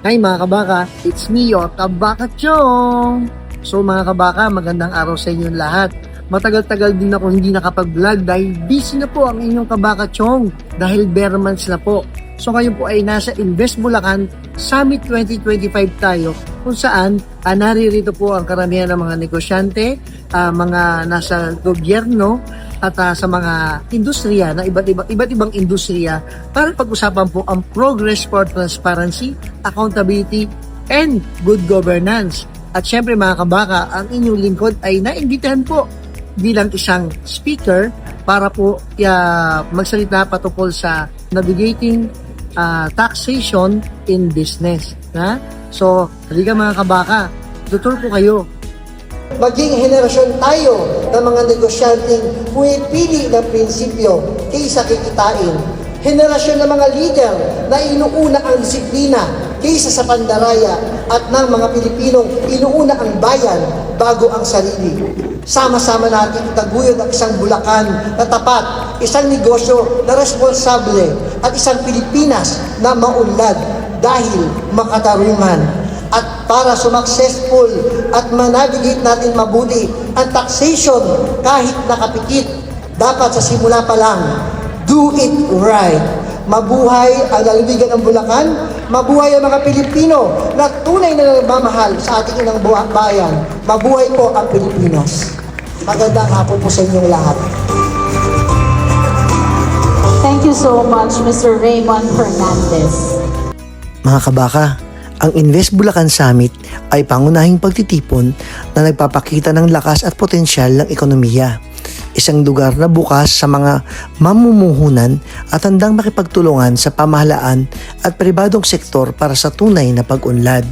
Hi mga kabaka, it's me your Kabaka Chong! So mga kabaka, magandang araw sa inyong lahat. Matagal-tagal din ako hindi nakapag-vlog dahil busy na po ang inyong Kabaka Chong dahil bare months na po. So ngayon po ay nasa Invest Bulacan Summit 2025 tayo kung saan naririto po ang karamihan ng mga negosyante, mga nasa gobyerno at sa mga industriya na iba't ibang industriya para pag-usapan po ang progress for transparency, accountability, and good governance. At syempre mga kabaka, ang inyong lingkod ay naimbitahan po bilang isang speaker para po magsalita patungkol sa navigating taxation in business. So, halika mga kabaka, tutur ko kayo. Maging henerasyon tayo ng mga negosyanteng pumipili ng prinsipyo kaysa kikitain. Henerasyon ng mga leader na inuuna ang disiplina kaysa sa pandaraya at ng mga Pilipinong inuuna ang bayan bago ang sarili. Sama-sama natin itaguyod ang isang Bulacan na tapat, isang negosyo na responsable at isang Pilipinas na maunlad dahil makatarungan. At para successful at manavigate natin mabuti ang taxation kahit nakapikit, dapat sa simula pa lang, do it right. Mabuhay ang lalawigan ng Bulacan, mabuhay ang mga Pilipino na tunay na nagmamahal sa ating inang bayan. Mabuhay po ang Pilipinas. Magandang hapon po sa inyong lahat. Thank you so much, Mr. Raymond Fernandez. Mga kabaka, ang Invest Bulacan Summit ay pangunahing pagtitipon na nagpapakita ng lakas at potensyal ng ekonomiya. Isang lugar na bukas sa mga mamumuhunan at handang makipagtulungan sa pamahalaan at pribadong sektor para sa tunay na pag-unlad.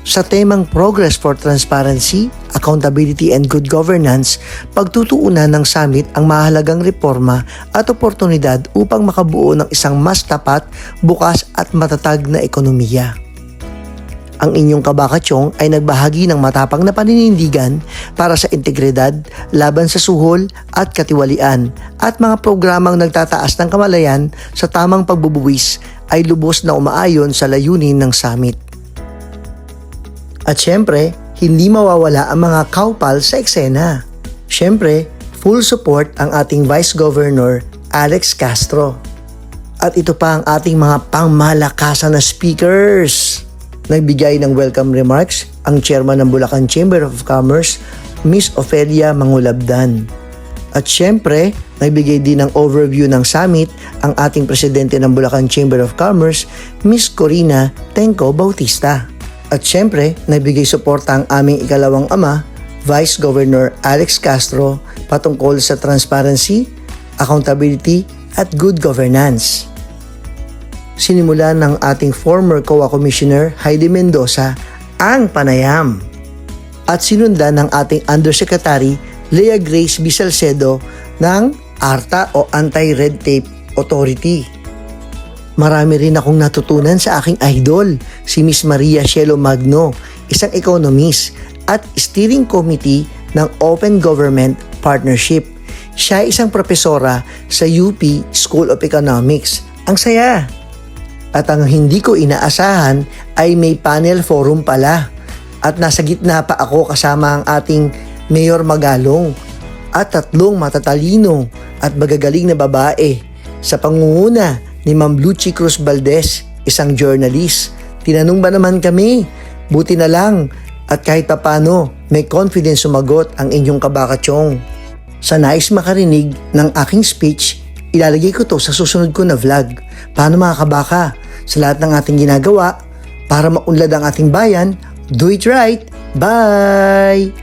Sa temang Progress for Transparency, Accountability and Good Governance, pagtutuunan ng summit ang mahalagang reforma at oportunidad upang makabuo ng isang mas tapat, bukas at matatag na ekonomiya. Ang inyong Kabaka Chong ay nagbahagi ng matapang na paninindigan para sa integridad, laban sa suhol at katiwalian at mga programang nagtataas ng kamalayan sa tamang pagbubuwis ay lubos na umaayon sa layunin ng summit. At syempre, hindi mawawala ang mga kaupal sa eksena. Syempre, full support ang ating Vice Governor Alex Castro. At ito pa ang ating mga pangmalakasan na speakers. Nagbigay ng welcome remarks ang Chairman ng Bulacan Chamber of Commerce, Miss Ofelia Mangulabdan. At syempre, nagbigay din ng overview ng summit ang ating Presidente ng Bulacan Chamber of Commerce, Miss Corina Tenco Bautista. At syempre, nagbigay suporta ang aming ikalawang ama, Vice Governor Alex Castro, patungkol sa transparency, accountability, at good governance. Sinimulan ng ating former COA Commissioner Heidi Mendoza ang panayam. At sinundan ng ating Undersecretary Lea Grace B. Salcedo ng ARTA o Anti-Red Tape Authority. Marami rin akong natutunan sa aking idol, si Miss Maria Cielo Magno, isang economist at steering committee ng Open Government Partnership. Siya ay isang propesora sa UP School of Economics. Ang saya! At ang hindi ko inaasahan ay may panel forum pala. At nasa gitna pa ako kasama ang ating Mayor Magalong at tatlong matatalino at magagaling na babae sa pangunguna ni Ma'am Lucy Cruz Valdez, isang journalist. Tinanong ba naman kami? Buti na lang at kahit papano may confidence sumagot ang inyong Kabaka Chong. Sa nais makarinig ng aking speech, ilalagay ko to sa susunod ko na vlog. Paano mga kabaka? Sa lahat ng ating ginagawa para maunlad ang ating bayan, do it right! Bye!